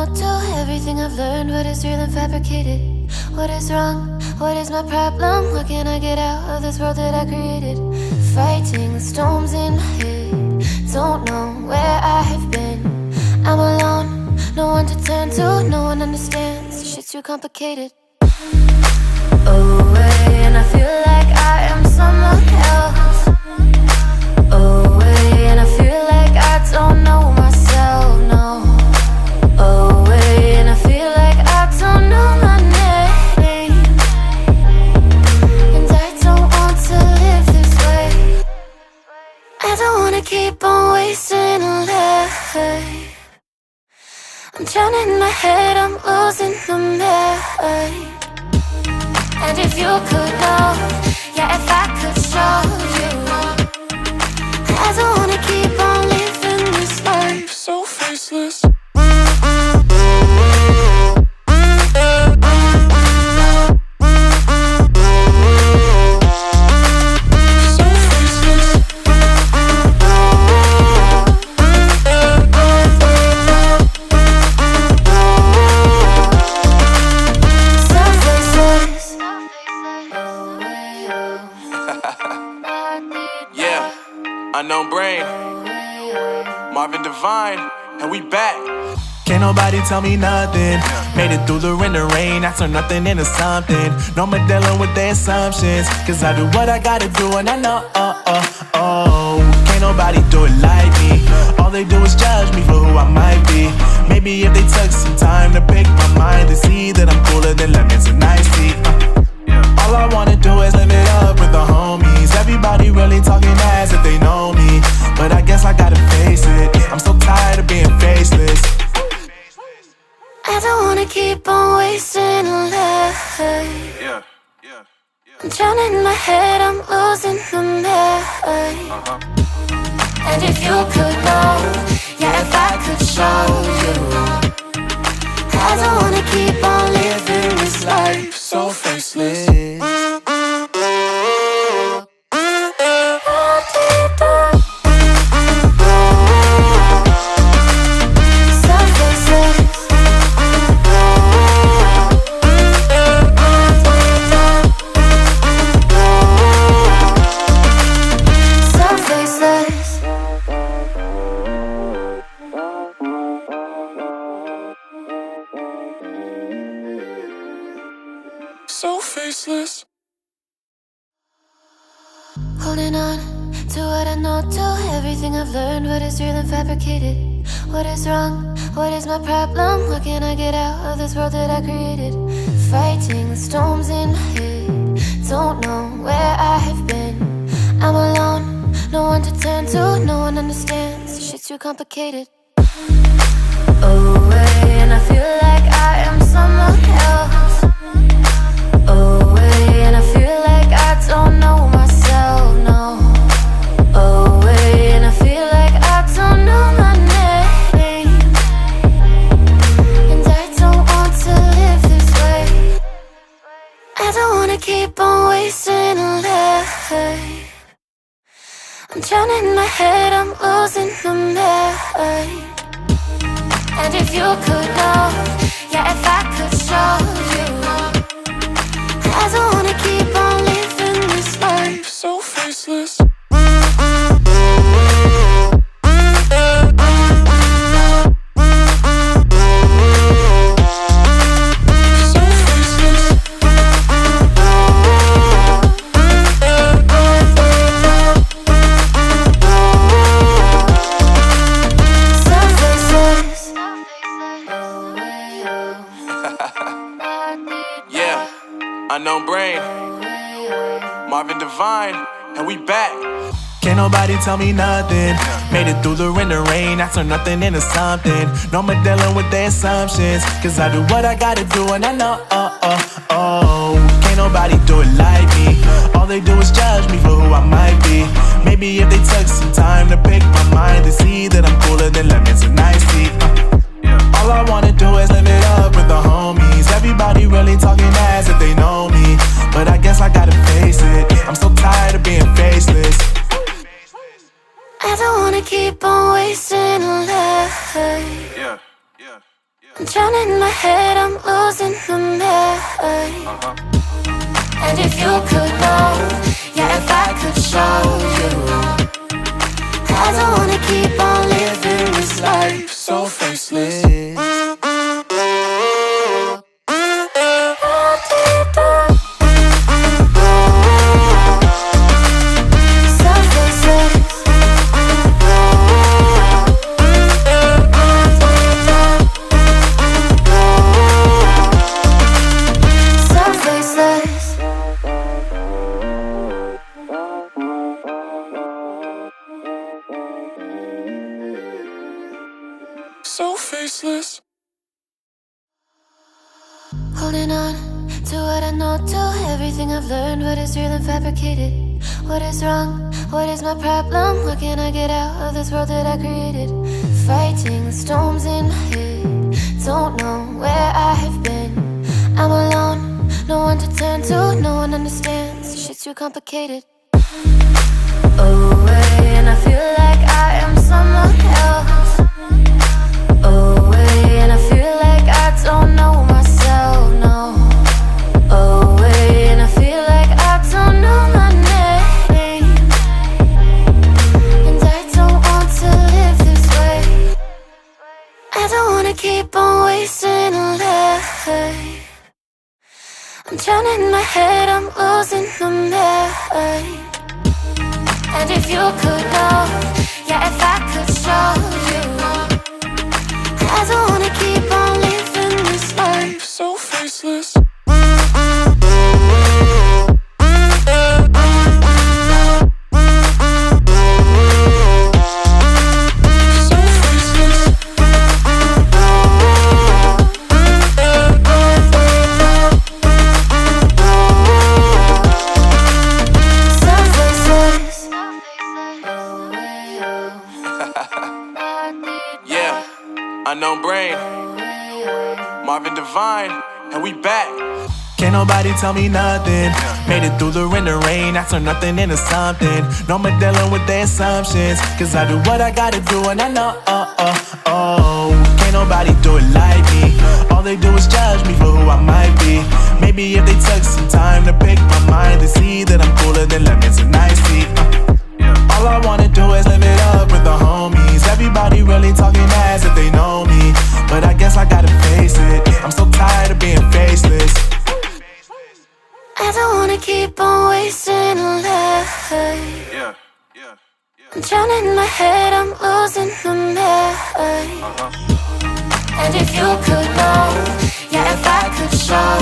not do. Everything I've learned, what is real and fabricated. What is wrong? What is my problem? What can I get out of this world that I created? Fighting the storms in my head. Don't know where I have been. I'm alone, no one to turn to. No one understands, shit's too complicated. Away, and I feel like I am someone else. Away, and I feel like I don't know myself, no. Away, and I feel like I don't know my name. And I don't want to live this way. I don't wanna keep on wasting a life. I'm drowning in my head, I'm losing my mind. And if you could know, yeah, if I could show you, I don't wanna keep on living this life so faceless. Unknown brain, Marvin Divine, and we back. Can't nobody tell me nothing. Made it through the rain and rain, I turn nothing into something. No more dealing with their assumptions, cause I do what I gotta do and I know, can't nobody do it like me. All they do is judge me for who I might be. Maybe if they took some time to pick my mind, they see that I'm cooler than lemons and iced tea. All I wanna do is live it up with the homies. Everybody really talking as if they know me, but I guess I gotta face it. I'm so tired of being faceless. I don't wanna keep on wasting a life. I'm drowning in my head, I'm losing my mind. And if you could know, yeah, if I could show you, I don't wanna keep on living this life so faceless. So faceless. Holding on to what I know, to everything I've learned, what is real and fabricated. What is wrong? What is my problem? What can I get out of this world that I created? Fighting the storms in my head. Don't know where I have been. I'm alone, no one to turn to. No one understands, shit's too complicated. Away, and I feel like I am someone else. Away, and I feel like I don't know myself, no. Away, and I feel like I don't know my name. And I don't want to live this way. I don't wanna keep on wasting a life. I'm drowning in my head, I'm losing my mind. And if you could know, yeah, if I could show you, I don't wanna keep on living this life so faceless. Unknown brain, Marvin Divine, and we back. Can't nobody tell me nothing. Made it through the rain and rain, I turn nothing into something. No more dealing with their assumptions, cause I do what I gotta do and I know, can't nobody do it like me. All they do is judge me for who I might be. Maybe if they took some time to pick my mind, they see that I'm cooler than lemons and iced tea. All I wanna do is live it up with the homies. Everybody really talking as if they know me, but I guess I gotta face it. I'm so tired of being faceless. I don't wanna keep on wasting a life. I'm drowning in my head, I'm losing my mind. And if you could know, yeah, if I could show you, I don't wanna keep on living this life so faceless. So faceless. Holding on to what I know, to everything I've learned. What is real and fabricated? What is wrong? What is my problem? What can I get out of this world that I created? Fighting the storms in my head. Don't know where I have been. I'm alone, no one to turn to. No one understands, shit's too complicated. Away, and I feel like I am someone else. Away, and I feel like I don't know myself, no. Away, and I feel like I don't know my name. And I don't want to live this way. I don't wanna keep on wasting a life. I'm drowning in my head, I'm losing my mind. And if you could know, yeah, if I could show you, I don't wanna keep on living this life So faceless. Yeah, unknown brain, Marvin Divine, and we back. Can't nobody tell me nothing. Made it through the rain and rain. I turn nothing into something. No more dealing with their assumptions. Cause I do what I gotta do and I know, can't nobody do it like me. All they do is judge me for who I might be. Maybe if they took some time to pick my mind, they see that I'm cooler than lemons and iced tea. All I wanna do is live it up with the homies. Everybody really talking as if they know me, but I guess I gotta face it. I'm so tired of being faceless. I don't wanna keep on wasting a life. I'm drowning in my head, I'm losing my mind. And if you could know, yeah, if I could show